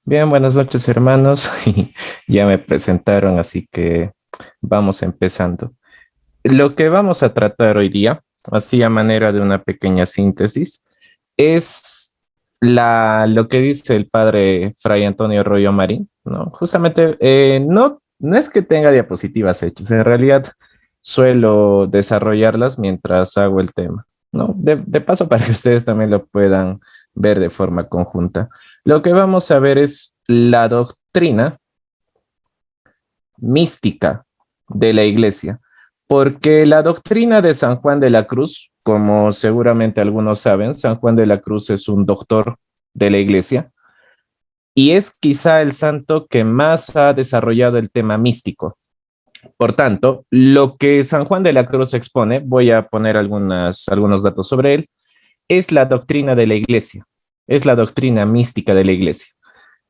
Bien, buenas noches, hermanos. Ya me presentaron, así que vamos empezando. Lo que vamos a tratar hoy día, así a manera de una pequeña síntesis, es lo que dice el padre Fray Antonio Rollo Marín, ¿no? Justamente, no es que tenga diapositivas hechas, en realidad suelo desarrollarlas mientras hago el tema, ¿no? De paso para que ustedes también lo puedan ver de forma conjunta. Lo que vamos a ver es la doctrina mística de la iglesia, porque la doctrina de San Juan de la Cruz, como seguramente algunos saben, San Juan de la Cruz es un doctor de la iglesia y es quizá el santo que más ha desarrollado el tema místico. Por tanto, lo que San Juan de la Cruz expone, voy a poner algunos datos sobre él, es la doctrina de la iglesia, es la doctrina mística de la iglesia.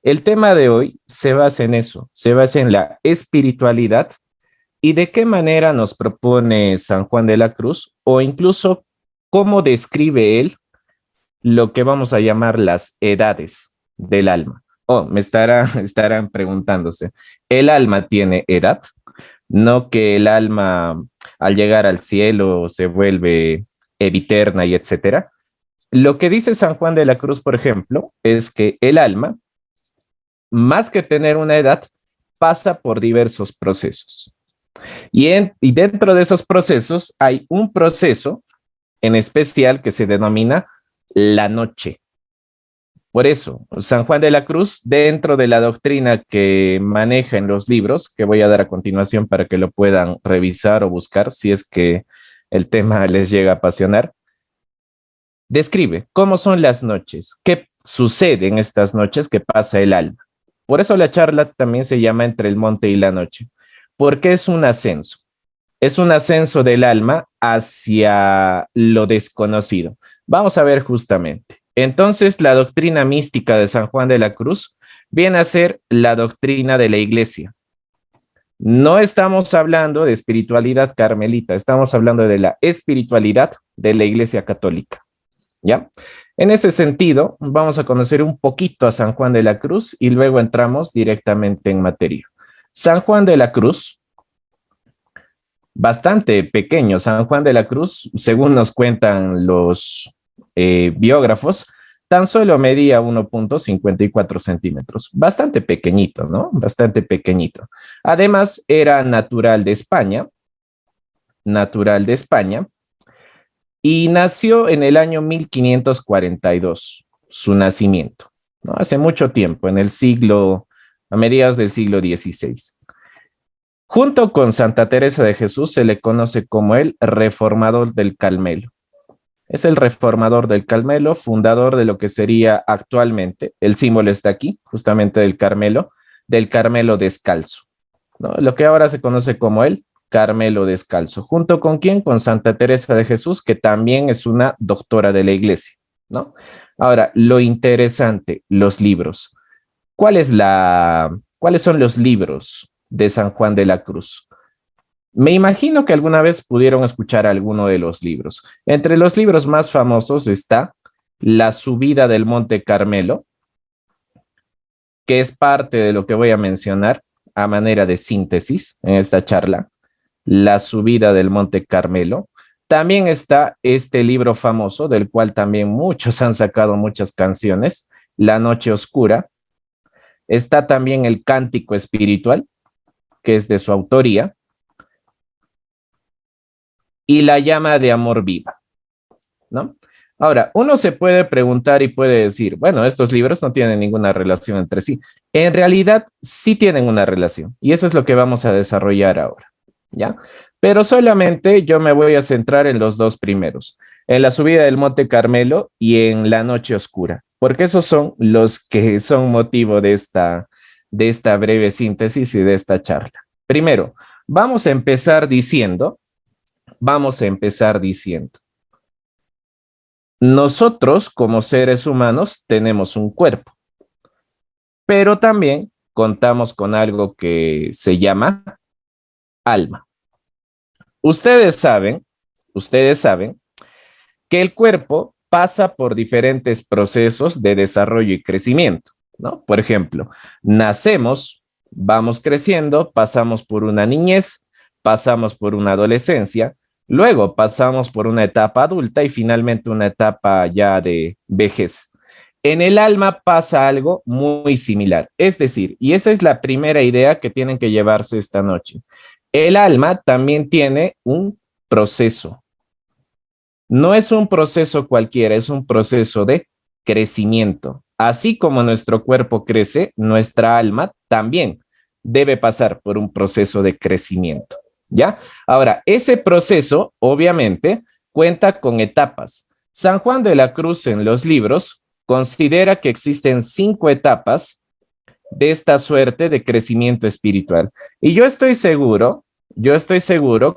El tema de hoy se basa en eso, se basa en la espiritualidad y de qué manera nos propone San Juan de la Cruz o incluso cómo describe él lo que vamos a llamar las edades del alma. Oh, estarán preguntándose, ¿el alma tiene edad? No que el alma al llegar al cielo se vuelve eterna y etcétera. Lo que dice San Juan de la Cruz, por ejemplo, es que el alma, más que tener una edad, pasa por diversos procesos. Y dentro de esos procesos hay un proceso en especial que se denomina la noche. Por eso, San Juan de la Cruz, dentro de la doctrina que maneja en los libros, que voy a dar a continuación para que lo puedan revisar o buscar si es que el tema les llega a apasionar, describe cómo son las noches, qué sucede en estas noches que pasa el alma. Por eso la charla también se llama Entre el monte y la noche, porque es un ascenso del alma hacia lo desconocido. Vamos a ver justamente. Entonces, la doctrina mística de San Juan de la Cruz viene a ser la doctrina de la iglesia. No estamos hablando de espiritualidad carmelita, estamos hablando de la espiritualidad de la iglesia católica. ¿Ya? En ese sentido, vamos a conocer un poquito a San Juan de la Cruz y luego entramos directamente en materia. San Juan de la Cruz, bastante pequeño, San Juan de la Cruz, según nos cuentan los biógrafos, tan solo medía 1,54 centímetros, bastante pequeñito, ¿no? Bastante pequeñito. Además, era natural de España, y nació en el año 1542, su nacimiento, ¿no? Hace mucho tiempo, a mediados del siglo XVI. Junto con Santa Teresa de Jesús se le conoce como el reformador del Carmelo. Es el reformador del Carmelo, fundador de lo que sería actualmente, el símbolo está aquí, justamente del Carmelo descalzo, ¿no? Lo que ahora se conoce como el Carmelo descalzo. ¿Junto con quién? Con Santa Teresa de Jesús, que también es una doctora de la iglesia, ¿no? Ahora, lo interesante, los libros. ¿Cuáles son los libros de San Juan de la Cruz? Me imagino que alguna vez pudieron escuchar alguno de los libros. Entre los libros más famosos está La subida del Monte Carmelo, que es parte de lo que voy a mencionar a manera de síntesis en esta charla. La subida del Monte Carmelo. También está este libro famoso, del cual también muchos han sacado muchas canciones, La Noche Oscura. Está también el Cántico Espiritual, que es de su autoría, y La Llama de Amor Viva, ¿no? Ahora, uno se puede preguntar y puede decir, bueno, estos libros no tienen ninguna relación entre sí. En realidad, sí tienen una relación, y eso es lo que vamos a desarrollar ahora, ¿ya? Pero solamente yo me voy a centrar en los dos primeros, en la subida del Monte Carmelo y en la Noche Oscura, porque esos son los que son motivo de esta breve síntesis y de esta charla. Primero, vamos a empezar diciendo, nosotros como seres humanos tenemos un cuerpo, pero también contamos con algo que se llama alma. Ustedes saben, ustedes saben que el cuerpo pasa por diferentes procesos de desarrollo y crecimiento. ¿no? Por ejemplo, nacemos, vamos creciendo, pasamos por una niñez, pasamos por una adolescencia, luego pasamos por una etapa adulta y finalmente una etapa ya de vejez. En el alma pasa algo muy similar, es decir, y esa es la primera idea que tienen que llevarse esta noche. El alma también tiene un proceso. No es un proceso cualquiera, es un proceso de crecimiento. Así como nuestro cuerpo crece, nuestra alma también debe pasar por un proceso de crecimiento. ¿Ya? Ahora, ese proceso obviamente cuenta con etapas. San Juan de la Cruz en los libros considera que existen 5 etapas de esta suerte de crecimiento espiritual. Y yo estoy seguro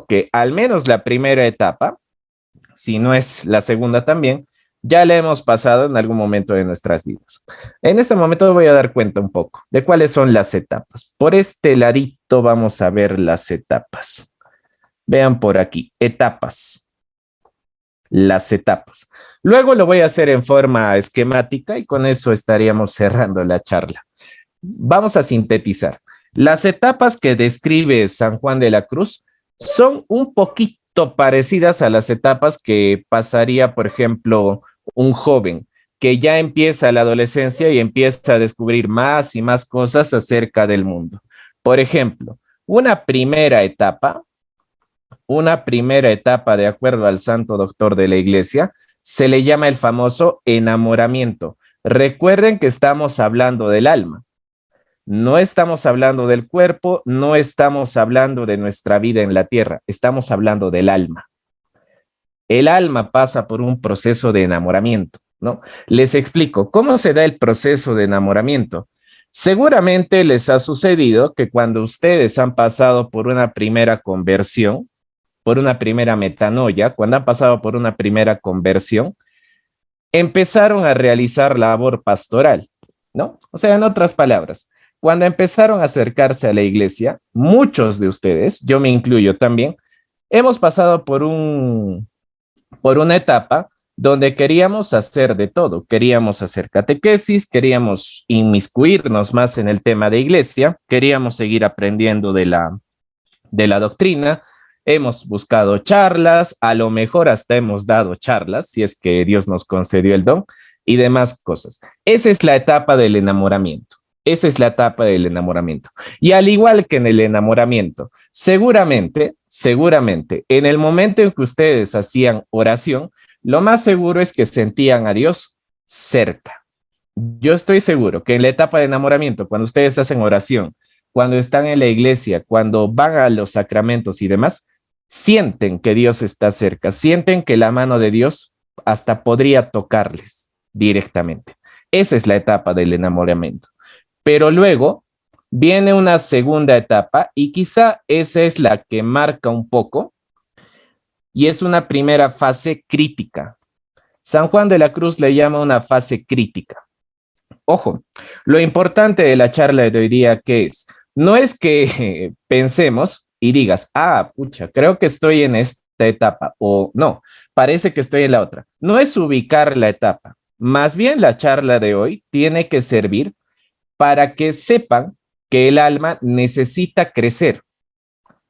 que al menos la primera etapa, si no es la segunda también, ya la hemos pasado en algún momento de nuestras vidas. En este momento voy a dar cuenta un poco de cuáles son las etapas. Por este ladito vamos a ver las etapas. Vean por aquí, etapas, las etapas. Luego lo voy a hacer en forma esquemática y con eso estaríamos cerrando la charla. Vamos a sintetizar. Las etapas que describe San Juan de la Cruz son un poquito parecidas a las etapas que pasaría, por ejemplo, un joven que ya empieza la adolescencia y empieza a descubrir más y más cosas acerca del mundo. Por ejemplo, una primera etapa de acuerdo al santo doctor de la iglesia, se le llama el famoso enamoramiento. Recuerden que estamos hablando del alma. No estamos hablando del cuerpo, no estamos hablando de nuestra vida en la tierra, estamos hablando del alma. El alma pasa por un proceso de enamoramiento, ¿no? Les explico cómo se da el proceso de enamoramiento. Seguramente les ha sucedido que cuando ustedes han pasado por una primera conversión, por una primera metanoia, cuando han pasado por una primera conversión, empezaron a realizar labor pastoral, ¿no? O sea, en otras palabras, cuando empezaron a acercarse a la iglesia, muchos de ustedes, yo me incluyo también, hemos pasado por una etapa donde queríamos hacer de todo, queríamos hacer catequesis, queríamos inmiscuirnos más en el tema de iglesia, queríamos seguir aprendiendo de la doctrina, hemos buscado charlas, a lo mejor hasta hemos dado charlas, si es que Dios nos concedió el don, y demás cosas. Esa es la etapa del enamoramiento. Esa es la etapa del enamoramiento. Y al igual que en el enamoramiento, seguramente, en el momento en que ustedes hacían oración, lo más seguro es que sentían a Dios cerca. Yo estoy seguro que en la etapa de enamoramiento, cuando ustedes hacen oración, cuando están en la iglesia, cuando van a los sacramentos y demás, sienten que Dios está cerca, sienten que la mano de Dios hasta podría tocarles directamente. Esa es la etapa del enamoramiento. Pero luego viene una segunda etapa y quizá esa es la que marca un poco y es una primera fase crítica. San Juan de la Cruz le llama una fase crítica. Ojo, lo importante de la charla de hoy día, ¿qué es? No es que pensemos y digas, ah, pucha, creo que estoy en esta etapa, o no, parece que estoy en la otra. No es ubicar la etapa. Más bien la charla de hoy tiene que servir para que sepan que el alma necesita crecer.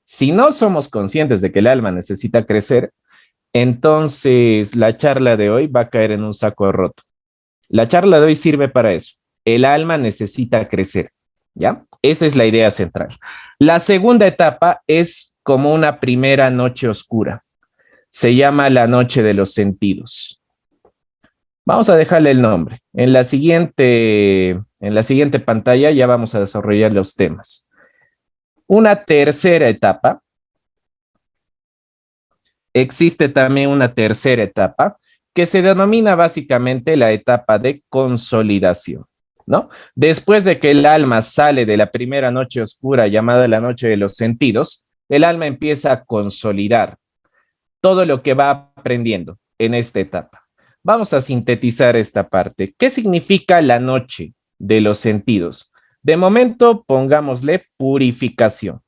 Si no somos conscientes de que el alma necesita crecer, entonces la charla de hoy va a caer en un saco roto. La charla de hoy sirve para eso. El alma necesita crecer, ¿ya? Esa es la idea central. La segunda etapa es como una primera noche oscura. Se llama la noche de los sentidos. Vamos a dejarle el nombre. En la siguiente pantalla ya vamos a desarrollar los temas. Una tercera etapa. Existe también una tercera etapa que se denomina básicamente la etapa de consolidación, ¿no? Después de que el alma sale de la primera noche oscura llamada la noche de los sentidos, el alma empieza a consolidar todo lo que va aprendiendo en esta etapa. Vamos a sintetizar esta parte. ¿Qué significa la noche de los sentidos? De momento, pongámosle purificación.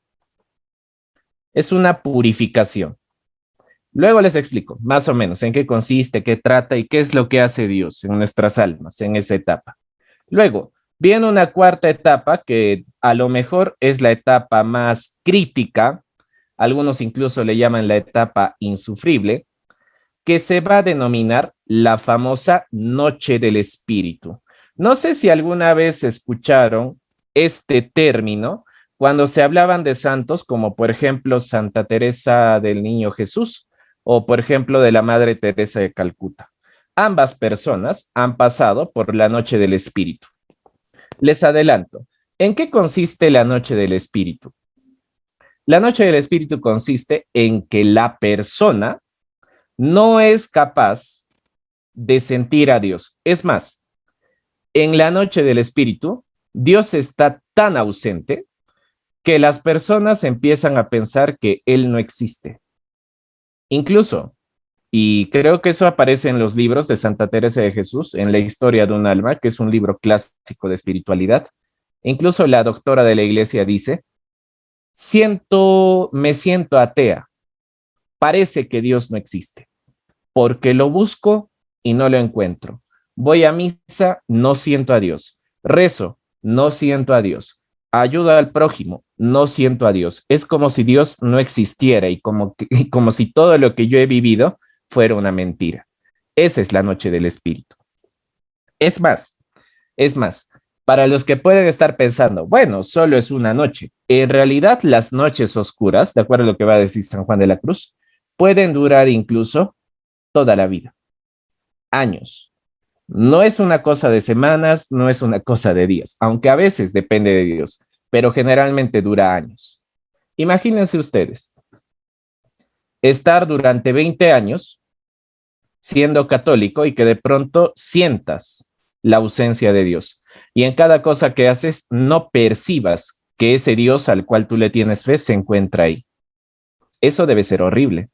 Es una purificación. Luego les explico más o menos en qué consiste, qué trata y qué es lo que hace Dios en nuestras almas en esa etapa. Luego, Viene una cuarta etapa que a lo mejor es la etapa más crítica, algunos incluso le llaman la etapa insufrible, que se va a denominar la famosa Noche del Espíritu. No sé si alguna vez escucharon este término cuando se hablaban de santos como por ejemplo Santa Teresa del Niño Jesús o por ejemplo de la Madre Teresa de Calcuta. Ambas personas han pasado por la Noche del Espíritu. Les adelanto, ¿en qué consiste la Noche del Espíritu? La Noche del Espíritu consiste en que la persona no es capaz de sentir a Dios. Es más, en la noche del Espíritu, Dios está tan ausente que las personas empiezan a pensar que Él no existe. Incluso, y creo que eso aparece en los libros de Santa Teresa de Jesús, en la historia de un alma, que es un libro clásico de espiritualidad. Incluso la doctora de la iglesia dice, me siento atea, parece que Dios no existe, porque lo busco y no lo encuentro. Voy a misa, no siento a Dios. Rezo, no siento a Dios. Ayuda al prójimo, no siento a Dios. Es como si Dios no existiera y como si todo lo que yo he vivido fuera una mentira. Esa es la noche del espíritu. Es más, es más, para los que pueden estar pensando, bueno, solo es una noche. En realidad, las noches oscuras, de acuerdo a lo que va a decir San Juan de la Cruz, pueden durar incluso toda la vida, años. No es una cosa de semanas, no es una cosa de días, aunque a veces depende de Dios, pero generalmente dura años. Imagínense ustedes, estar durante 20 años siendo católico y que de pronto sientas la ausencia de Dios y en cada cosa que haces no percibas que ese Dios al cual tú le tienes fe se encuentra ahí. Eso debe ser horrible.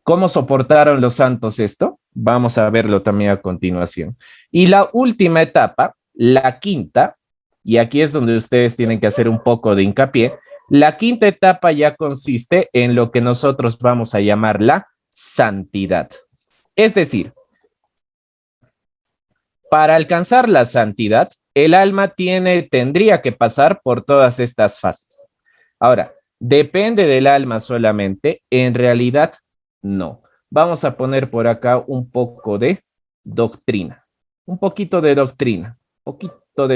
¿Cómo soportaron los santos esto? Vamos a verlo también a continuación. Y la última etapa, la quinta, y aquí es donde ustedes tienen que hacer un poco de hincapié, la quinta etapa ya consiste en lo que nosotros vamos a llamar la santidad. Es decir, para alcanzar la santidad, el alma tendría que pasar por todas estas fases. Ahora, ¿depende del alma solamente? En realidad, no. Vamos a poner por acá un poco de doctrina, un poquito de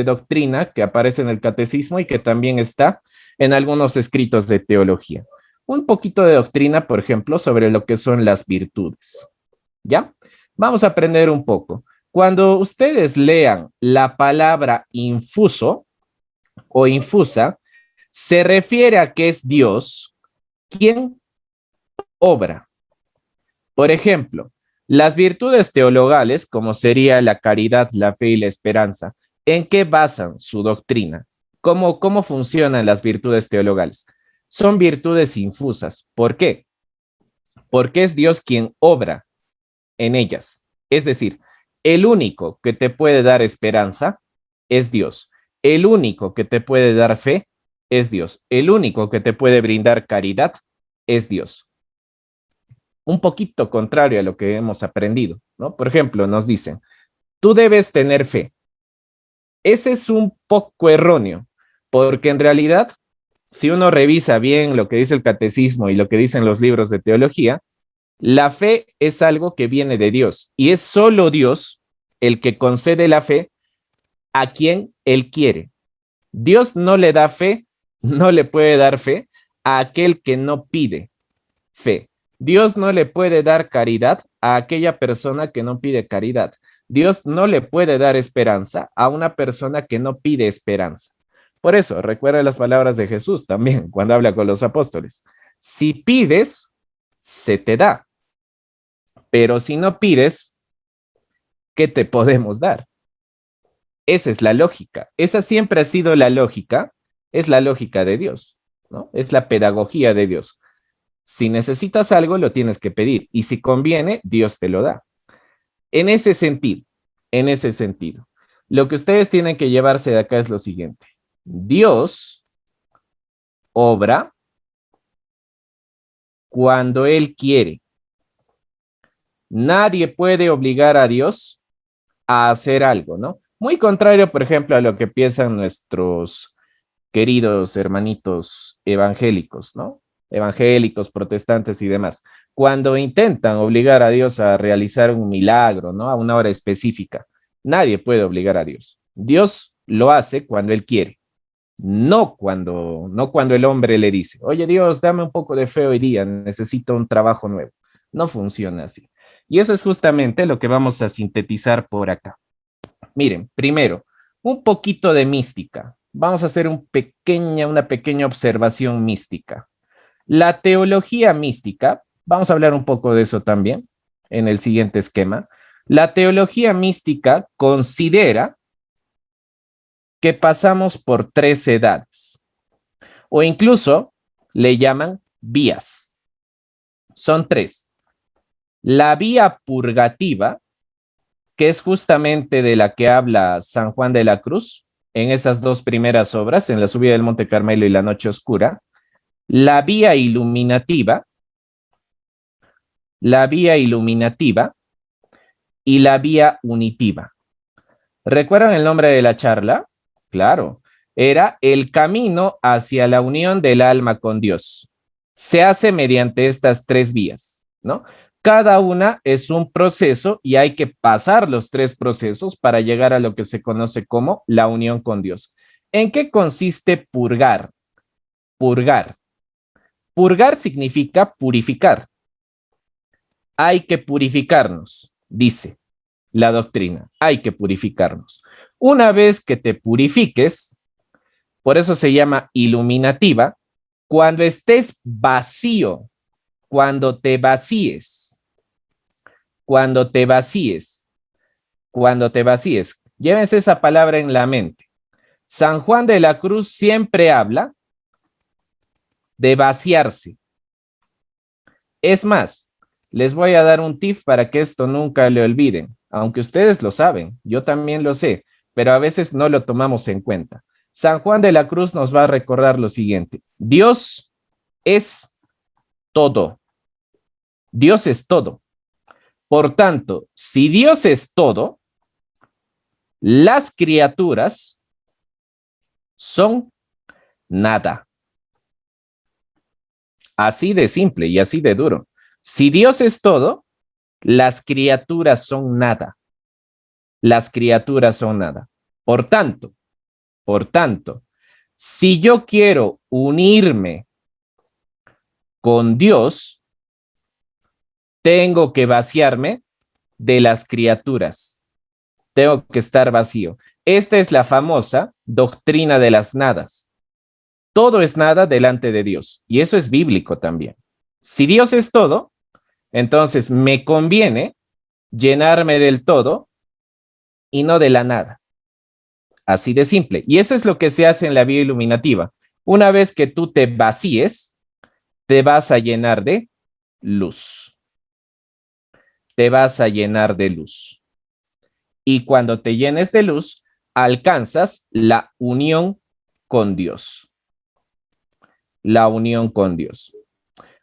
doctrina que aparece en el catecismo y que también está en algunos escritos de teología. Un poquito de doctrina, por ejemplo, sobre lo que son las virtudes. ¿Ya? Vamos a aprender un poco. Cuando ustedes lean la palabra infuso o infusa, se refiere a que es Dios quien obra. Por ejemplo, las virtudes teologales, como sería la caridad, la fe y la esperanza, ¿en qué basan su doctrina? ¿Cómo funcionan las virtudes teologales? Son virtudes infusas. ¿Por qué? Porque es Dios quien obra en ellas. Es decir, el único que te puede dar esperanza es Dios. El único que te puede dar fe es Dios. El único que te puede brindar caridad es Dios. Un poquito contrario a lo que hemos aprendido, ¿no? Por ejemplo, nos dicen, tú debes tener fe. Ese es un poco erróneo, porque en realidad, si uno revisa bien lo que dice el catecismo y lo que dicen los libros de teología, la fe es algo que viene de Dios y es solo Dios el que concede la fe a quien Él quiere. Dios no le da fe, no le puede dar fe a aquel que no pide fe. Dios no le puede dar caridad a aquella persona que no pide caridad. Dios no le puede dar esperanza a una persona que no pide esperanza. Por eso, recuerda las palabras de Jesús también cuando habla con los apóstoles. Si pides, se te da. Pero si no pides, ¿qué te podemos dar? Esa es la lógica. Esa siempre ha sido la lógica. Es la lógica de Dios, ¿no? Es la pedagogía de Dios. Si necesitas algo, lo tienes que pedir. Y si conviene, Dios te lo da. En ese sentido, en ese sentido, lo que ustedes tienen que llevarse de acá es lo siguiente. Dios obra cuando Él quiere. Nadie puede obligar a Dios a hacer algo, ¿no? Muy contrario, por ejemplo, a lo que piensan nuestros queridos hermanitos evangélicos, ¿no? Evangélicos, protestantes y demás, cuando intentan obligar a Dios a realizar un milagro, ¿no? A una hora específica. Nadie puede obligar a Dios. Dios lo hace cuando Él quiere, no cuando el hombre le dice, oye Dios, dame un poco de fe hoy día, necesito un trabajo nuevo. No funciona así. Y eso es justamente lo que vamos a sintetizar por acá. Miren, primero, un poquito de mística. Vamos a hacer una pequeña observación mística. La teología mística, vamos a hablar un poco de eso también en el siguiente esquema. La teología mística considera que pasamos por tres edades, o incluso le llaman vías. Son tres. La vía purgativa, que es justamente de la que habla San Juan de la Cruz en esas dos primeras obras, en la subida del Monte Carmelo y la Noche Oscura. La vía iluminativa y la vía unitiva. ¿Recuerdan el nombre de la charla? Claro, era el camino hacia la unión del alma con Dios. Se hace mediante estas tres vías, ¿no? Cada una es un proceso y hay que pasar los tres procesos para llegar a lo que se conoce como la unión con Dios. ¿En qué consiste purgar? Purgar. Purgar significa purificar. Hay que purificarnos, dice la doctrina. Hay que purificarnos. Una vez que te purifiques, por eso se llama iluminativa, cuando estés vacío, cuando te vacíes, cuando te vacíes, cuando te vacíes. Llévense esa palabra en la mente. San Juan de la Cruz siempre habla de vaciarse. Es más, les voy a dar un tip para que esto nunca lo olviden, aunque ustedes lo saben, yo también lo sé, pero a veces no lo tomamos en cuenta. San Juan de la Cruz nos va a recordar lo siguiente: Dios es todo. Dios es todo. Por tanto, si Dios es todo, las criaturas son nada. Así de simple y así de duro. Si Dios es todo, las criaturas son nada. Las criaturas son nada. Por tanto, si yo quiero unirme con Dios, tengo que vaciarme de las criaturas. Tengo que estar vacío. Esta es la famosa doctrina de las nadas. Todo es nada delante de Dios. Y eso es bíblico también. Si Dios es todo, entonces me conviene llenarme del todo y no de la nada. Así de simple. Y eso es lo que se hace en la vía iluminativa. Una vez que tú te vacíes, te vas a llenar de luz. Te vas a llenar de luz. Y cuando te llenes de luz, alcanzas la unión con Dios. La unión con Dios.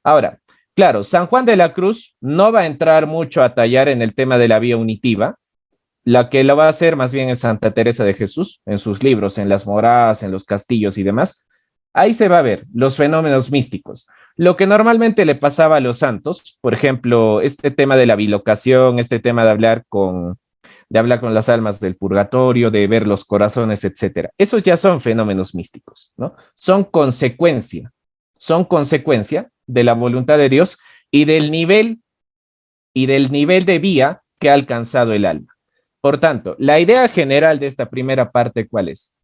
Ahora, claro, San Juan de la Cruz no va a entrar mucho a tallar en el tema de la vía unitiva. La que lo va a hacer más bien es Santa Teresa de Jesús, en sus libros, en las moradas, en los castillos y demás. Ahí se va a ver los fenómenos místicos. Lo que normalmente le pasaba a los santos, por ejemplo, este tema de la bilocación, este tema de hablar con las almas del purgatorio, de ver los corazones, etcétera. Esos ya son fenómenos místicos, ¿no? Son consecuencia de la voluntad de Dios y del nivel de vía que ha alcanzado el alma. Por tanto, la idea general de esta primera parte, ¿cuál es?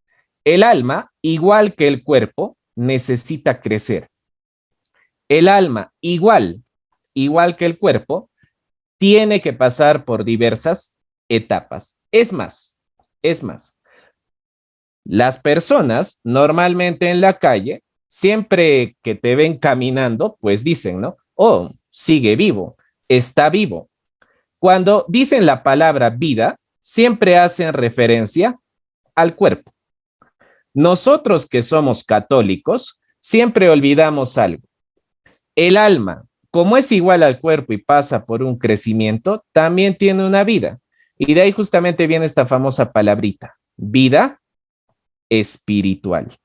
El alma, igual que el cuerpo, necesita crecer. El alma, igual que el cuerpo, tiene que pasar por diversas etapas. Es más, las personas normalmente en la calle, siempre que te ven caminando, pues dicen, ¿no? Oh, sigue vivo, está vivo. Cuando dicen la palabra vida, siempre hacen referencia al cuerpo. Nosotros que somos católicos, siempre olvidamos algo. El alma, como es igual al cuerpo y pasa por un crecimiento, también tiene una vida. Y de ahí justamente viene esta famosa palabrita, vida espiritual.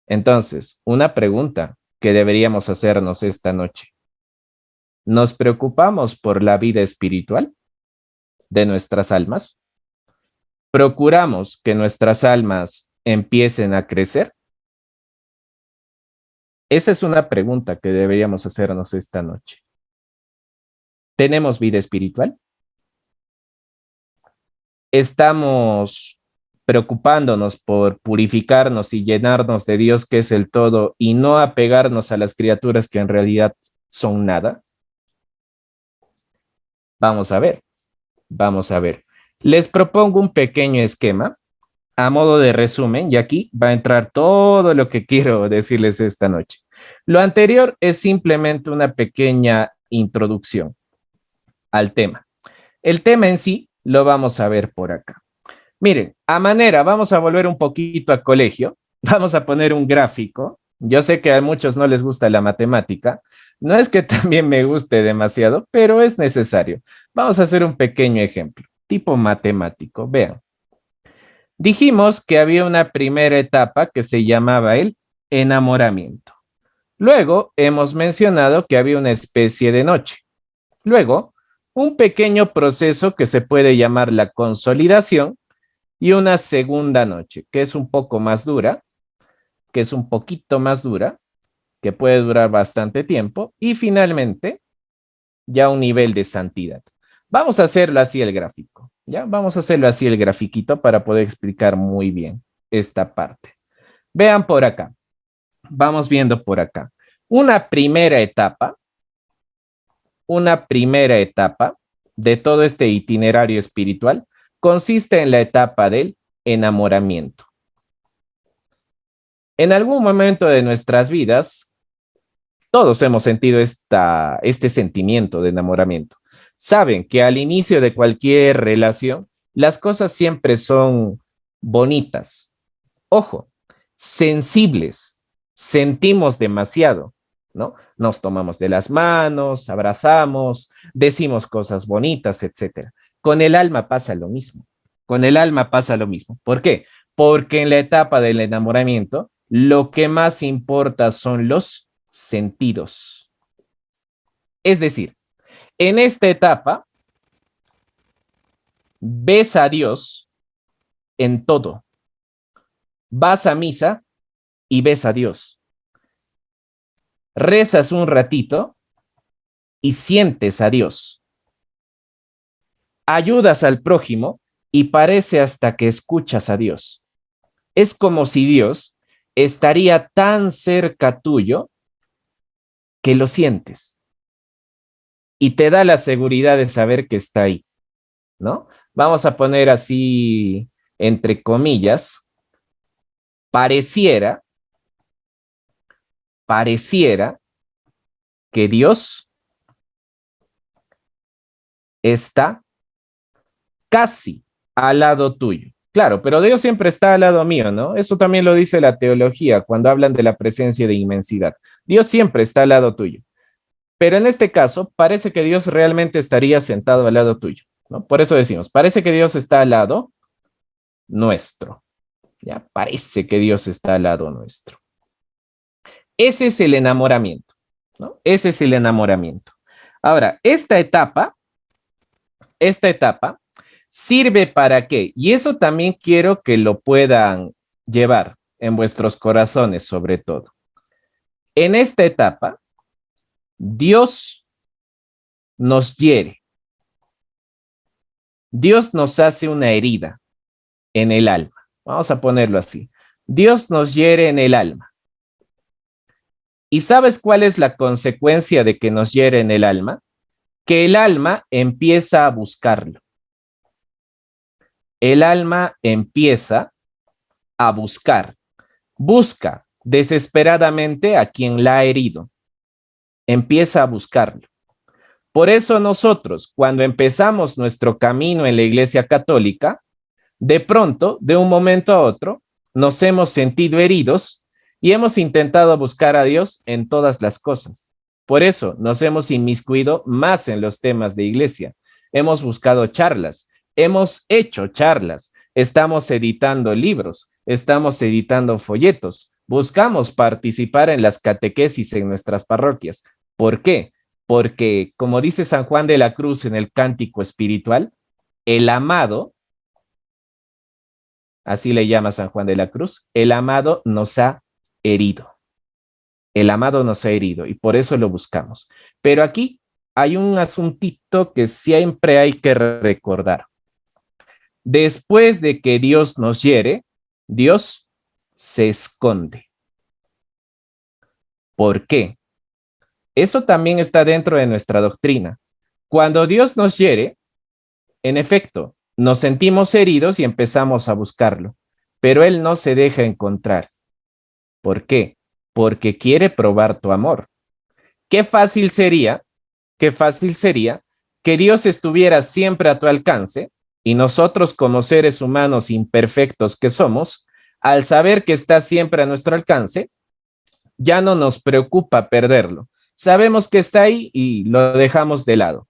Entonces, una pregunta que deberíamos hacernos esta noche. ¿Nos preocupamos por la vida espiritual de nuestras almas? ¿Procuramos que nuestras almas empiecen a crecer? Esa es una pregunta que deberíamos hacernos esta noche. ¿Tenemos vida espiritual? ¿Estamos preocupándonos por purificarnos y llenarnos de Dios, que es el todo, y no apegarnos a las criaturas que en realidad son nada? Vamos a ver, vamos a ver. Les propongo un pequeño esquema a modo de resumen, y aquí va a entrar todo lo que quiero decirles esta noche. Lo anterior es simplemente una pequeña introducción al tema. El tema en sí lo vamos a ver por acá. Miren, vamos a volver un poquito a colegio, vamos a poner un gráfico. Yo sé que a muchos no les gusta la matemática, no es que también me guste demasiado, pero es necesario. Vamos a hacer un pequeño ejemplo, tipo matemático. Vean, dijimos que había una primera etapa que se llamaba el enamoramiento. Luego hemos mencionado que había una especie de noche. Luego, un pequeño proceso que se puede llamar la consolidación y una segunda noche, que es un poco más dura, que es un poquito más dura, que puede durar bastante tiempo, y finalmente ya un nivel de santidad. Vamos a hacerlo así el gráfico, ¿ya? Vamos a hacerlo así el grafiquito para poder explicar muy bien esta parte. Vean por acá, vamos viendo por acá. Una primera etapa de todo este itinerario espiritual consiste en la etapa del enamoramiento. En algún momento de nuestras vidas, todos hemos sentido este sentimiento de enamoramiento. Saben que al inicio de cualquier relación, las cosas siempre son bonitas. Ojo, sensibles, sentimos demasiado, ¿no? Nos tomamos de las manos, abrazamos, decimos cosas bonitas, etcétera. Con el alma pasa lo mismo. Con el alma pasa lo mismo. ¿Por qué? Porque en la etapa del enamoramiento, lo que más importa son los sentidos. Es decir, en esta etapa, ves a Dios en todo. Vas a misa y ves a Dios. Rezas un ratito y sientes a Dios. Ayudas al prójimo y parece hasta que escuchas a Dios. Es como si Dios estaría tan cerca tuyo que lo sientes y te da la seguridad de saber que está ahí, ¿no? Vamos a poner así, entre comillas, pareciera que Dios está casi al lado tuyo. Claro, pero Dios siempre está al lado mío, ¿no? Eso también lo dice la teología cuando hablan de la presencia de inmensidad. Dios siempre está al lado tuyo. Pero en este caso, parece que Dios realmente estaría sentado al lado tuyo, ¿no? Por eso decimos, parece que Dios está al lado nuestro. Ya, parece que Dios está al lado nuestro. Ese es el enamoramiento, ¿no? Ese es el enamoramiento. Ahora, esta etapa sirve para qué, y eso también quiero que lo puedan llevar en vuestros corazones sobre todo. En esta etapa, Dios nos hiere. Dios nos hace una herida en el alma. Vamos a ponerlo así. Dios nos hiere en el alma. ¿Y sabes cuál es la consecuencia de que nos hiere en el alma? Que el alma empieza a buscarlo. El alma empieza a busca desesperadamente a quien la ha herido, empieza a buscarlo. Por eso nosotros, cuando empezamos nuestro camino en la Iglesia Católica, de pronto, de un momento a otro, nos hemos sentido heridos y hemos intentado buscar a Dios en todas las cosas. Por eso nos hemos inmiscuido más en los temas de iglesia. hemos buscado charlas, hemos hecho charlas, estamos editando libros, estamos editando folletos, buscamos participar en las catequesis en nuestras parroquias. ¿Por qué? Porque, como dice San Juan de la Cruz en el Cántico Espiritual, el amado, así le llama San Juan de la Cruz, el amado nos ha herido. El amado nos ha herido y por eso lo buscamos. Pero aquí hay un asuntito que siempre hay que recordar. Después de que Dios nos hiere, Dios se esconde. ¿Por qué? Eso también está dentro de nuestra doctrina. Cuando Dios nos hiere, en efecto, nos sentimos heridos y empezamos a buscarlo, pero Él no se deja encontrar. ¿Por qué? Porque quiere probar tu amor. Qué fácil sería que Dios estuviera siempre a tu alcance y nosotros como seres humanos imperfectos que somos, al saber que está siempre a nuestro alcance, ya no nos preocupa perderlo. Sabemos que está ahí y lo dejamos de lado.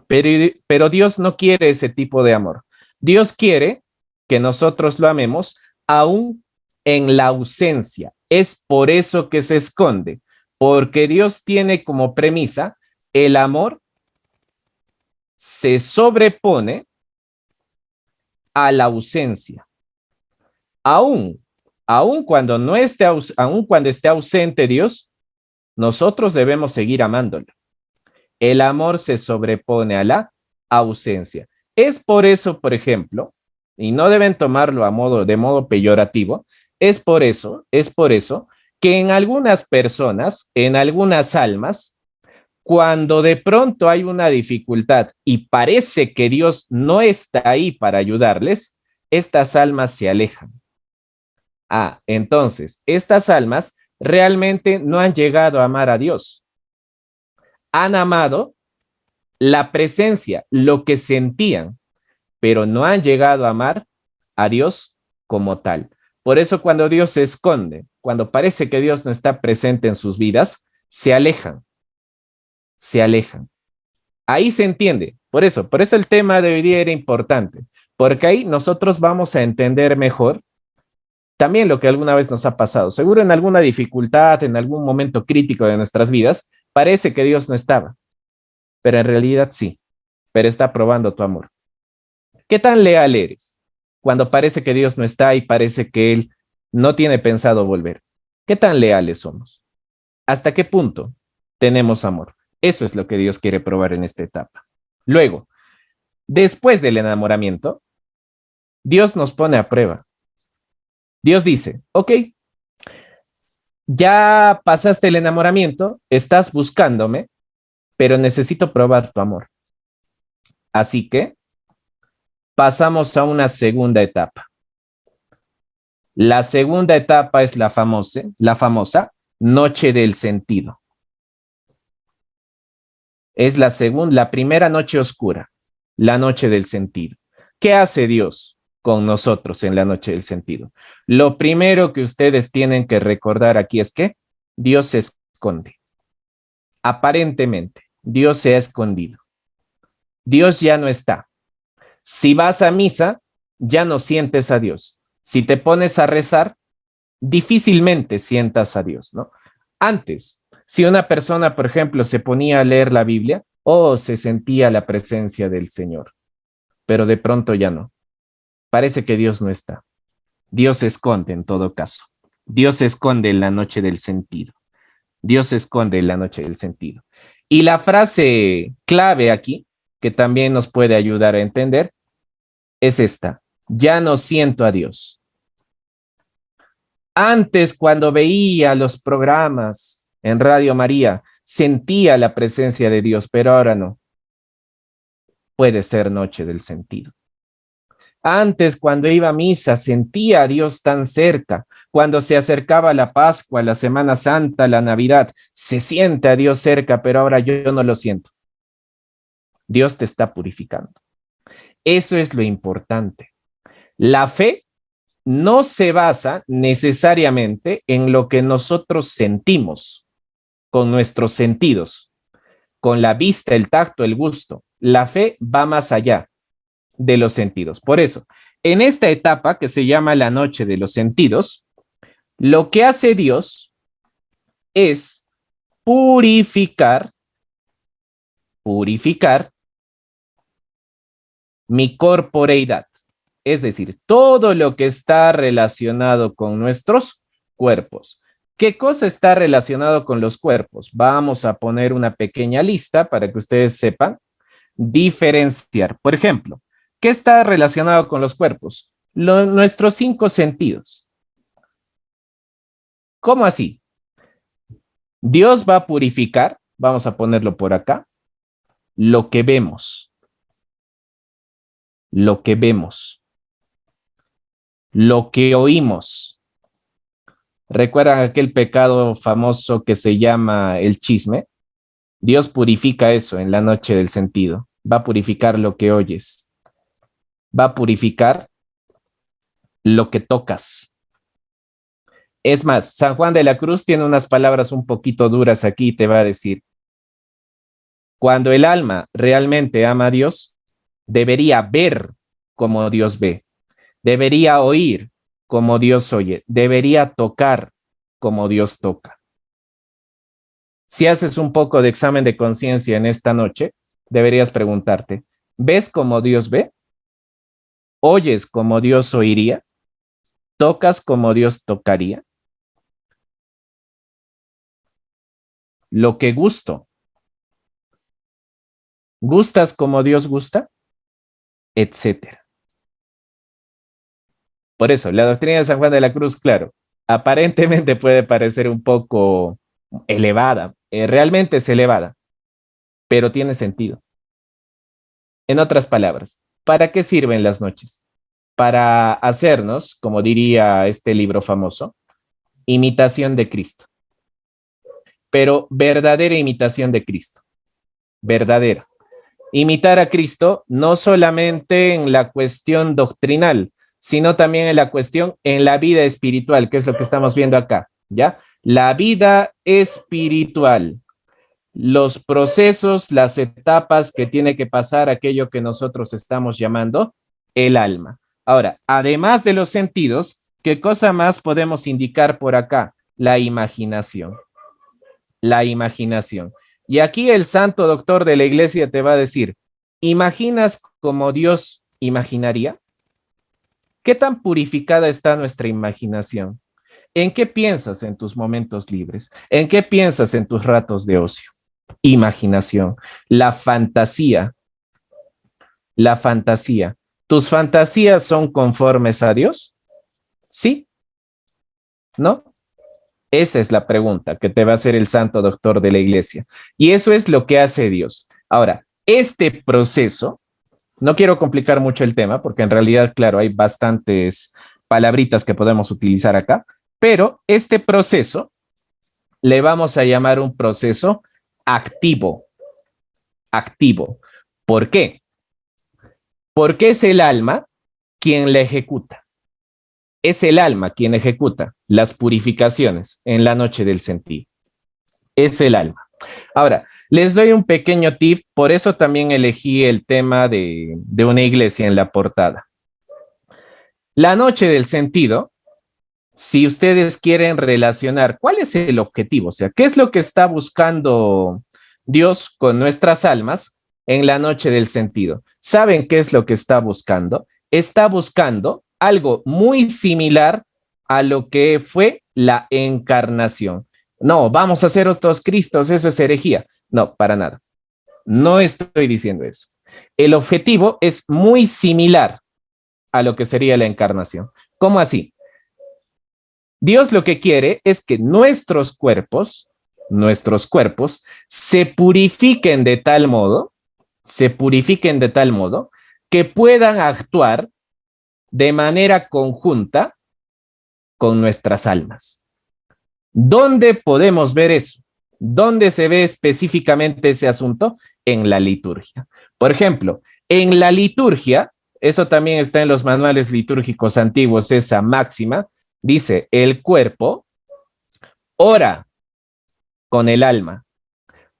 Pero Dios no quiere ese tipo de amor. Dios quiere que nosotros lo amemos aún en la ausencia. Es por eso que se esconde, porque Dios tiene como premisa el amor se sobrepone a la ausencia. Aún, aún cuando no esté, aún cuando esté ausente Dios, nosotros debemos seguir amándolo. El amor se sobrepone a la ausencia. Es por eso, por ejemplo, y no deben tomarlo de modo peyorativo, es por eso que en algunas personas, en algunas almas, cuando de pronto hay una dificultad y parece que Dios no está ahí para ayudarles, estas almas se alejan. Entonces, estas almas realmente no han llegado a amar a Dios. Han amado la presencia, lo que sentían, pero no han llegado a amar a Dios como tal. Por eso cuando Dios se esconde, cuando parece que Dios no está presente en sus vidas, se alejan. Ahí se entiende. Por eso el tema de hoy día era importante, porque ahí nosotros vamos a entender mejor también lo que alguna vez nos ha pasado. Seguro en alguna dificultad, en algún momento crítico de nuestras vidas, parece que Dios no estaba, pero en realidad sí, pero está probando tu amor. ¿Qué tan leal eres cuando parece que Dios no está y parece que Él no tiene pensado volver? ¿Qué tan leales somos? ¿Hasta qué punto tenemos amor? Eso es lo que Dios quiere probar en esta etapa. Luego, después del enamoramiento, Dios nos pone a prueba. Dios dice, ok, ya pasaste el enamoramiento, estás buscándome, pero necesito probar tu amor. Así que pasamos a una segunda etapa. La segunda etapa es la famosa noche del sentido. Es la primera noche oscura, la noche del sentido. ¿Qué hace Dios con nosotros en la noche del sentido? Lo primero que ustedes tienen que recordar aquí es que Dios se esconde. Aparentemente, Dios se ha escondido. Dios ya no está. Si vas a misa, ya no sientes a Dios. Si te pones a rezar, difícilmente sientas a Dios, ¿no? Antes, si una persona, por ejemplo, se ponía a leer la Biblia, se sentía la presencia del Señor, pero de pronto ya no. Parece que Dios no está. Dios se esconde en todo caso. Dios se esconde en la noche del sentido. Dios se esconde en la noche del sentido. Y la frase clave aquí, que también nos puede ayudar a entender, es esta: ya no siento a Dios. Antes, cuando veía los programas en Radio María, sentía la presencia de Dios, pero ahora no. Puede ser noche del sentido. Antes, cuando iba a misa, sentía a Dios tan cerca. Cuando se acercaba la Pascua, la Semana Santa, la Navidad, se siente a Dios cerca, pero ahora yo no lo siento. Dios te está purificando. Eso es lo importante. La fe no se basa necesariamente en lo que nosotros sentimos con nuestros sentidos, con la vista, el tacto, el gusto. La fe va más allá de los sentidos. Por eso, en esta etapa que se llama la noche de los sentidos, lo que hace Dios es purificar mi corporeidad. Es decir, todo lo que está relacionado con nuestros cuerpos. ¿Qué cosa está relacionado con los cuerpos? Vamos a poner una pequeña lista para que ustedes sepan diferenciar. Por ejemplo, ¿qué está relacionado con los cuerpos? Nuestros 5 sentidos. ¿Cómo así? Dios va a purificar, vamos a ponerlo por acá, lo que vemos, lo que vemos, lo que oímos. ¿Recuerdan aquel pecado famoso que se llama el chisme? Dios purifica eso en la noche del sentido. Va a purificar lo que oyes. Va a purificar lo que tocas. Es más, San Juan de la Cruz tiene unas palabras un poquito duras aquí y te va a decir, cuando el alma realmente ama a Dios, debería ver como Dios ve, debería oír como Dios oye, debería tocar como Dios toca. Si haces un poco de examen de conciencia en esta noche, deberías preguntarte, ¿ves como Dios ve? ¿Oyes como Dios oiría? ¿Tocas como Dios tocaría? Lo que gusto, ¿gustas como Dios gusta? Etcétera. Por eso, la doctrina de San Juan de la Cruz, claro, aparentemente puede parecer un poco elevada, realmente es elevada, pero tiene sentido. En otras palabras, ¿para qué sirven las noches? Para hacernos, como diría este libro famoso, imitación de Cristo, pero verdadera imitación de Cristo, verdadera. Imitar a Cristo no solamente en la cuestión doctrinal, sino también en la cuestión en la vida espiritual, que es lo que estamos viendo acá, ¿ya? La vida espiritual, los procesos, las etapas que tiene que pasar aquello que nosotros estamos llamando el alma. Ahora, además de los sentidos, ¿qué cosa más podemos indicar por acá? La imaginación. La imaginación. Y aquí el santo doctor de la iglesia te va a decir, ¿imaginas como Dios imaginaría? ¿Qué tan purificada está nuestra imaginación? ¿En qué piensas en tus momentos libres? ¿En qué piensas en tus ratos de ocio? Imaginación, la fantasía, la fantasía. ¿Tus fantasías son conformes a Dios? ¿Sí? ¿No? Esa es la pregunta que te va a hacer el santo doctor de la iglesia. Y eso es lo que hace Dios. Ahora, este proceso, no quiero complicar mucho el tema, porque en realidad, claro, hay bastantes palabritas que podemos utilizar acá, pero este proceso le vamos a llamar un proceso activo. Activo. ¿Por qué? Porque es el alma quien la ejecuta. Es el alma quien ejecuta las purificaciones en la noche del sentir. Es el alma. Ahora, les doy un pequeño tip, por eso también elegí el tema de una iglesia en la portada. La noche del sentido, si ustedes quieren relacionar cuál es el objetivo, o sea, qué es lo que está buscando Dios con nuestras almas en la noche del sentido. ¿Saben qué es lo que está buscando? Está buscando algo muy similar a lo que fue la encarnación. No, vamos a ser otros Cristos, eso es herejía. No, para nada. No estoy diciendo eso. El objetivo es muy similar a lo que sería la encarnación. ¿Cómo así? Dios lo que quiere es que nuestros cuerpos se purifiquen de tal modo, que puedan actuar de manera conjunta con nuestras almas. ¿Dónde podemos ver eso? ¿Dónde se ve específicamente ese asunto? En la liturgia. Por ejemplo, en la liturgia, eso también está en los manuales litúrgicos antiguos, esa máxima, dice, el cuerpo ora con el alma.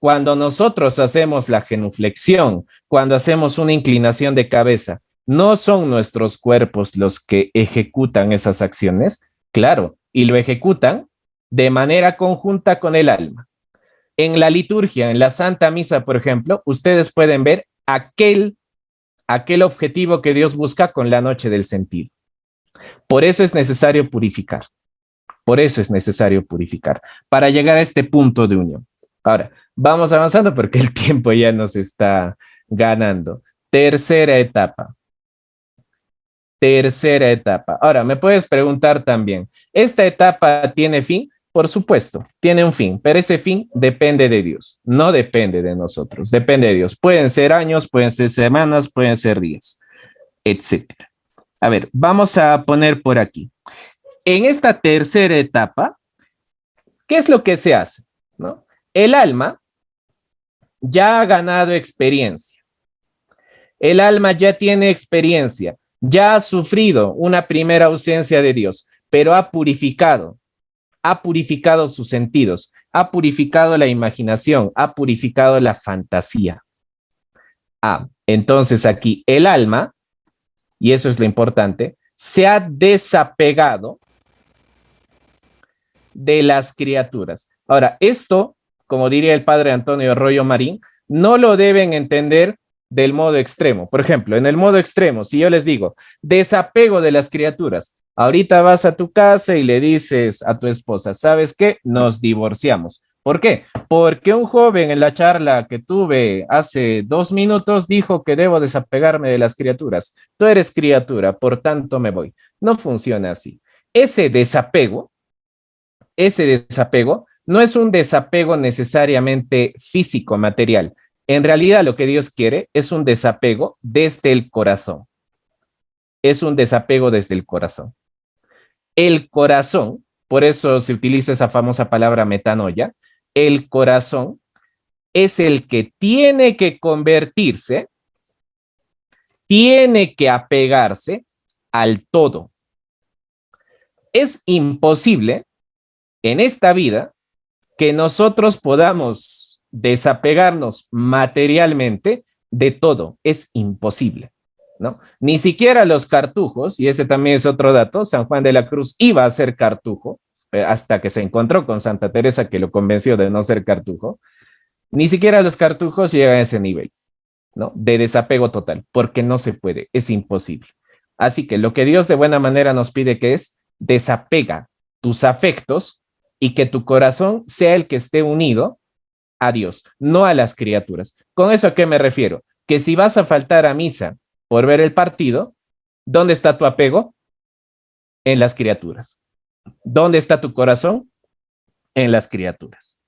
Cuando nosotros hacemos la genuflexión, cuando hacemos una inclinación de cabeza, ¿no son nuestros cuerpos los que ejecutan esas acciones? Claro, y lo ejecutan de manera conjunta con el alma. En la liturgia, en la Santa Misa, por ejemplo, ustedes pueden ver aquel objetivo que Dios busca con la noche del sentido. Por eso es necesario purificar. Por eso es necesario purificar, para llegar a este punto de unión. Ahora, vamos avanzando porque el tiempo ya nos está ganando. Tercera etapa. Tercera etapa. Ahora, me puedes preguntar también, ¿esta etapa tiene fin? Por supuesto, tiene un fin, pero ese fin depende de Dios, no depende de nosotros, depende de Dios. Pueden ser años, pueden ser semanas, pueden ser días, etcétera. A ver, vamos a poner por aquí. En esta tercera etapa, ¿qué es lo que se hace? ¿No? El alma ya ha ganado experiencia. El alma ya tiene experiencia, ya ha sufrido una primera ausencia de Dios, pero ha purificado sus sentidos, ha purificado la imaginación, ha purificado la fantasía. Entonces aquí el alma, y eso es lo importante, se ha desapegado de las criaturas. Ahora, esto, como diría el padre Antonio Arroyo Marín, no lo deben entender del modo extremo. Por ejemplo, en el modo extremo, si yo les digo desapego de las criaturas, ahorita vas a tu casa y le dices a tu esposa, ¿sabes qué? Nos divorciamos. ¿Por qué? Porque un joven en la charla que tuve hace 2 minutos dijo que debo desapegarme de las criaturas. Tú eres criatura, por tanto me voy. No funciona así. Ese desapego no es un desapego necesariamente físico, material. En realidad lo que Dios quiere es un desapego desde el corazón. Es un desapego desde el corazón. El corazón, por eso se utiliza esa famosa palabra metanoia, el corazón es el que tiene que convertirse, tiene que apegarse al todo. Es imposible en esta vida que nosotros podamos desapegarnos materialmente de todo. Es imposible, ¿no? Ni siquiera los cartujos, y ese también es otro dato, San Juan de la Cruz iba a ser cartujo, hasta que se encontró con Santa Teresa que lo convenció de no ser cartujo, ni siquiera los cartujos llegan a ese nivel, ¿no? De desapego total, porque no se puede, es imposible. Así que lo que Dios de buena manera nos pide que es desapega tus afectos y que tu corazón sea el que esté unido a Dios, no a las criaturas. ¿Con eso a qué me refiero? Que si vas a faltar a misa por ver el partido, ¿dónde está tu apego? En las criaturas. ¿Dónde está tu corazón? En las criaturas.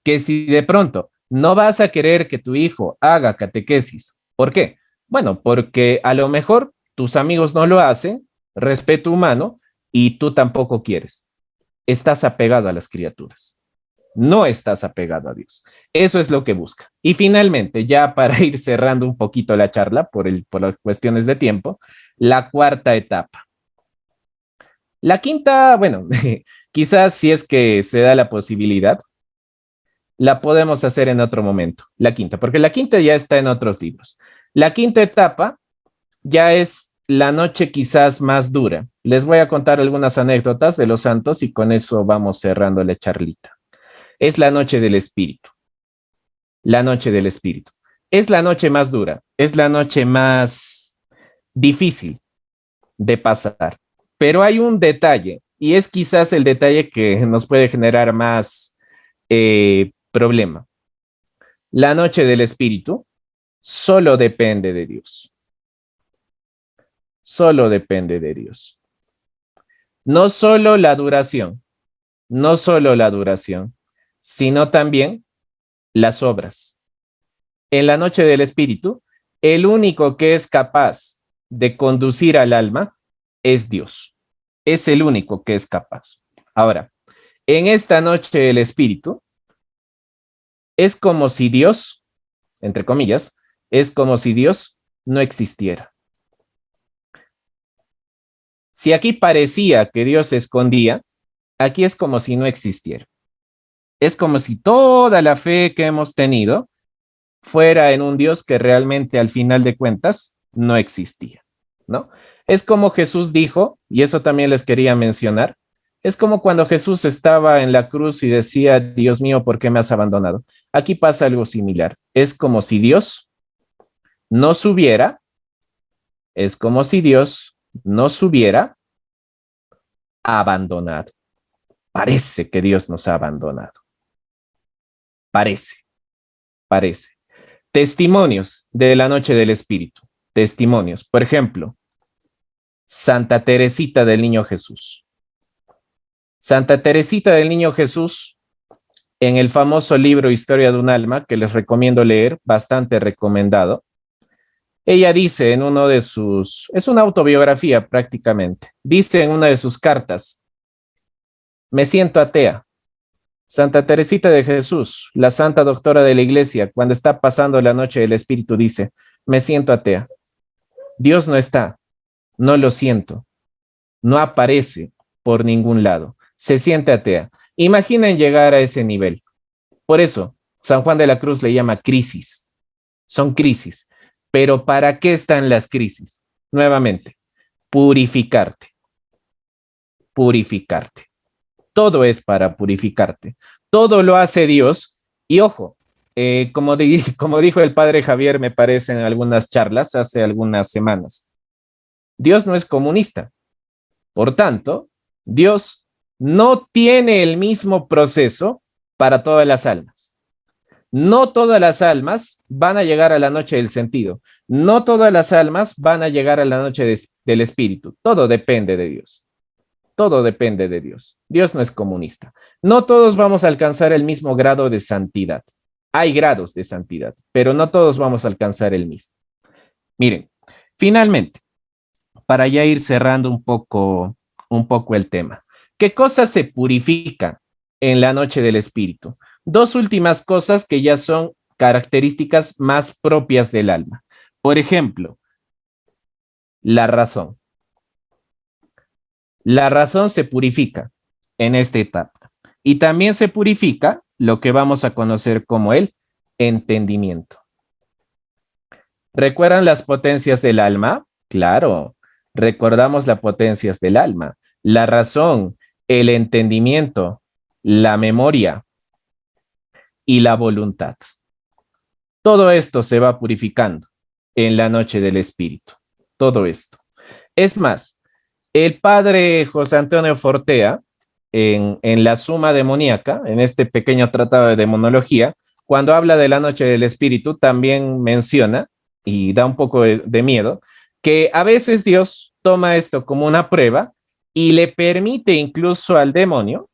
Que si de pronto no vas a querer que tu hijo haga catequesis, ¿por qué? Bueno, porque a lo mejor tus amigos no lo hacen, respeto humano, y tú tampoco quieres. Estás apegado a las criaturas. No estás apegado a Dios. Eso es lo que busca. Y finalmente, ya para ir cerrando un poquito la charla por las cuestiones de tiempo, la cuarta etapa. La quinta, bueno, quizás si es que se da la posibilidad, la podemos hacer en otro momento, la quinta, porque la quinta ya está en otros libros. La quinta etapa ya es la noche quizás más dura. Les voy a contar algunas anécdotas de los santos y con eso vamos cerrando la charlita. Es la noche del espíritu. La noche del espíritu. Es la noche más dura, es la noche más difícil de pasar. Pero hay un detalle, y es quizás el detalle que nos puede generar más problema. La noche del espíritu solo depende de Dios. Solo depende de Dios. No solo la duración, no solo la duración, sino también las obras. En la noche del espíritu, el único que es capaz de conducir al alma es Dios. Es el único que es capaz. Ahora, en esta noche del espíritu, es como si Dios, entre comillas, es como si Dios no existiera. Si aquí parecía que Dios se escondía, aquí es como si no existiera. Es como si toda la fe que hemos tenido fuera en un Dios que realmente al final de cuentas no existía, ¿no? Es como Jesús dijo, y eso también les quería mencionar, es como cuando Jesús estaba en la cruz y decía, Dios mío, ¿por qué me has abandonado? Aquí pasa algo similar. Es como si Dios nos hubiera, es como si Dios nos hubiera abandonado. Parece que Dios nos ha abandonado. Parece, parece. Testimonios de la noche del Espíritu. Testimonios. Por ejemplo, Santa Teresita del Niño Jesús. Santa Teresita del Niño Jesús, en el famoso libro Historia de un alma, que les recomiendo leer, bastante recomendado, ella dice en uno de sus, es una autobiografía prácticamente, dice en una de sus cartas, me siento atea. Santa Teresita de Jesús, la santa doctora de la iglesia, cuando está pasando la noche del Espíritu, dice, me siento atea. Dios no está, no lo siento, no aparece por ningún lado, se siente atea. Imaginen llegar a ese nivel. Por eso, San Juan de la Cruz le llama crisis. Son crisis. Pero ¿para qué están las crisis? Nuevamente, purificarte. Purificarte. Todo es para purificarte. Todo lo hace Dios. Y ojo, como dijo el padre Javier, me parece en algunas charlas hace algunas semanas, Dios no es comunista. Por tanto, Dios no tiene el mismo proceso para todas las almas. No todas las almas van a llegar a la noche del sentido. No todas las almas van a llegar a la noche del espíritu. Todo depende de Dios. Todo depende de Dios. Dios no es comunista. No todos vamos a alcanzar el mismo grado de santidad. Hay grados de santidad, pero no todos vamos a alcanzar el mismo. Miren, finalmente, para ya ir cerrando un poco el tema. ¿Qué cosas se purifican en la noche del espíritu? Dos últimas cosas que ya son características más propias del alma. Por ejemplo, la razón. La razón se purifica en esta etapa. Y también se purifica lo que vamos a conocer como el entendimiento. ¿Recuerdan las potencias del alma? Claro, recordamos las potencias del alma. La razón, el entendimiento, la memoria y la voluntad. Todo esto se va purificando en la noche del espíritu. Todo esto. Es más, el padre José Antonio Fortea, en la Suma Demoníaca, en este pequeño tratado de demonología, cuando habla de la noche del espíritu, también menciona, y da un poco de miedo, que a veces Dios toma esto como una prueba y le permite incluso al demonio,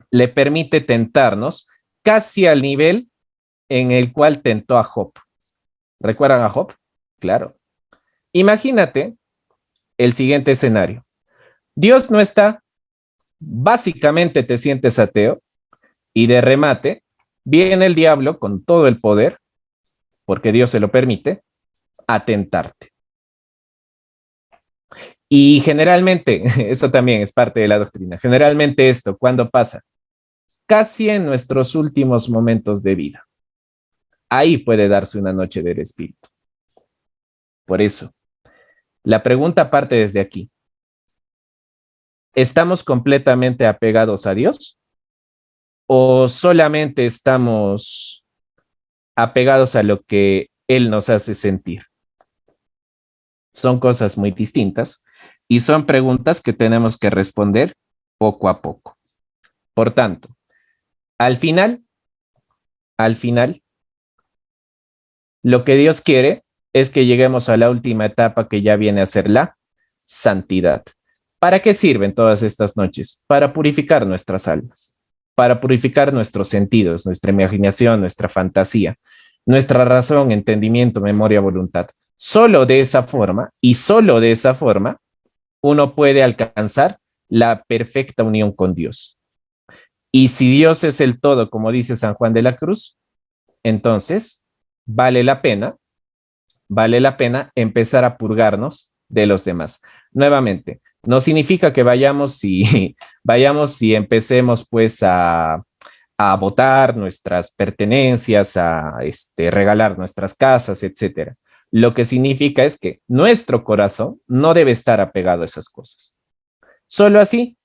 le permite tentarnos casi al nivel en el cual tentó a Job. ¿Recuerdan a Job? Claro. Imagínate el siguiente escenario. Dios no está, básicamente te sientes ateo y de remate viene el diablo con todo el poder, porque Dios se lo permite, a tentarte. Y generalmente, eso también es parte de la doctrina, generalmente esto, ¿cuándo pasa? Casi en nuestros últimos momentos de vida. Ahí puede darse una noche del espíritu. Por eso, la pregunta parte desde aquí. ¿Estamos completamente apegados a Dios? ¿O solamente estamos apegados a lo que Él nos hace sentir? Son cosas muy distintas y son preguntas que tenemos que responder poco a poco. Por tanto, al final, lo que Dios quiere es que lleguemos a la última etapa que ya viene a ser la santidad. ¿Para qué sirven todas estas noches? Para purificar nuestras almas, para purificar nuestros sentidos, nuestra imaginación, nuestra fantasía, nuestra razón, entendimiento, memoria, voluntad. Solo de esa forma y solo de esa forma uno puede alcanzar la perfecta unión con Dios. Y si Dios es el todo, como dice San Juan de la Cruz, entonces vale la pena empezar a purgarnos de los demás. Nuevamente, no significa que vayamos y empecemos pues a botar nuestras pertenencias, a regalar nuestras casas, etcétera. Lo que significa es que nuestro corazón no debe estar apegado a esas cosas. Solo así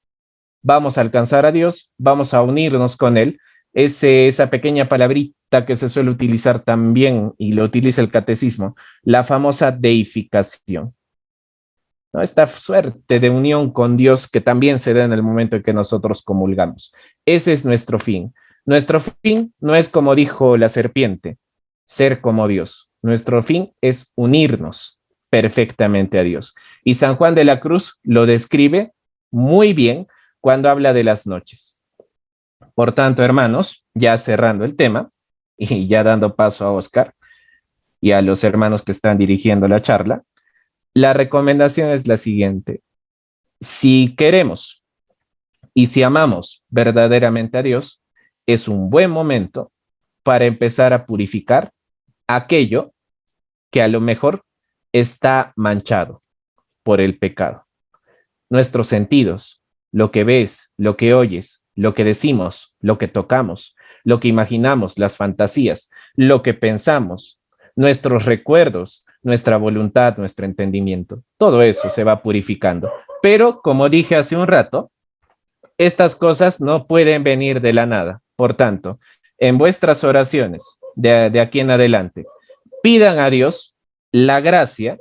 vamos a alcanzar a Dios, vamos a unirnos con Él. Esa pequeña palabrita que se suele utilizar también y lo utiliza el catecismo, la famosa deificación, ¿no? Esta suerte de unión con Dios que también se da en el momento en que nosotros comulgamos. Ese es nuestro fin. Nuestro fin no es, como dijo la serpiente, ser como Dios. Nuestro fin es unirnos perfectamente a Dios. Y San Juan de la Cruz lo describe muy bien cuando habla de las noches. Por tanto, hermanos, ya cerrando el tema y ya dando paso a Oscar y a los hermanos que están dirigiendo la charla, la recomendación es la siguiente. Si queremos y si amamos verdaderamente a Dios, es un buen momento para empezar a purificar aquello que a lo mejor está manchado por el pecado. Nuestros sentidos, lo que ves, lo que oyes, lo que decimos, lo que tocamos, lo que imaginamos, las fantasías, lo que pensamos, nuestros recuerdos, nuestra voluntad, nuestro entendimiento, todo eso se va purificando. Pero, como dije hace un rato, estas cosas no pueden venir de la nada. Por tanto, en vuestras oraciones de aquí en adelante, pidan a Dios la gracia,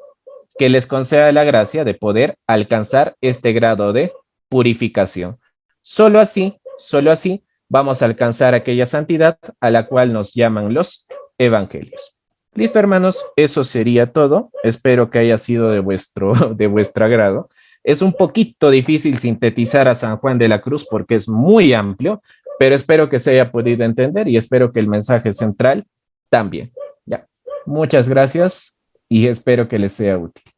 que les conceda la gracia de poder alcanzar este grado de purificación. Solo así vamos a alcanzar aquella santidad a la cual nos llaman los evangelios. Listo, hermanos, eso sería todo. Espero que haya sido de vuestro agrado. Es un poquito difícil sintetizar a San Juan de la Cruz porque es muy amplio, pero espero que se haya podido entender y espero que el mensaje central también. Ya. Muchas gracias y espero que les sea útil.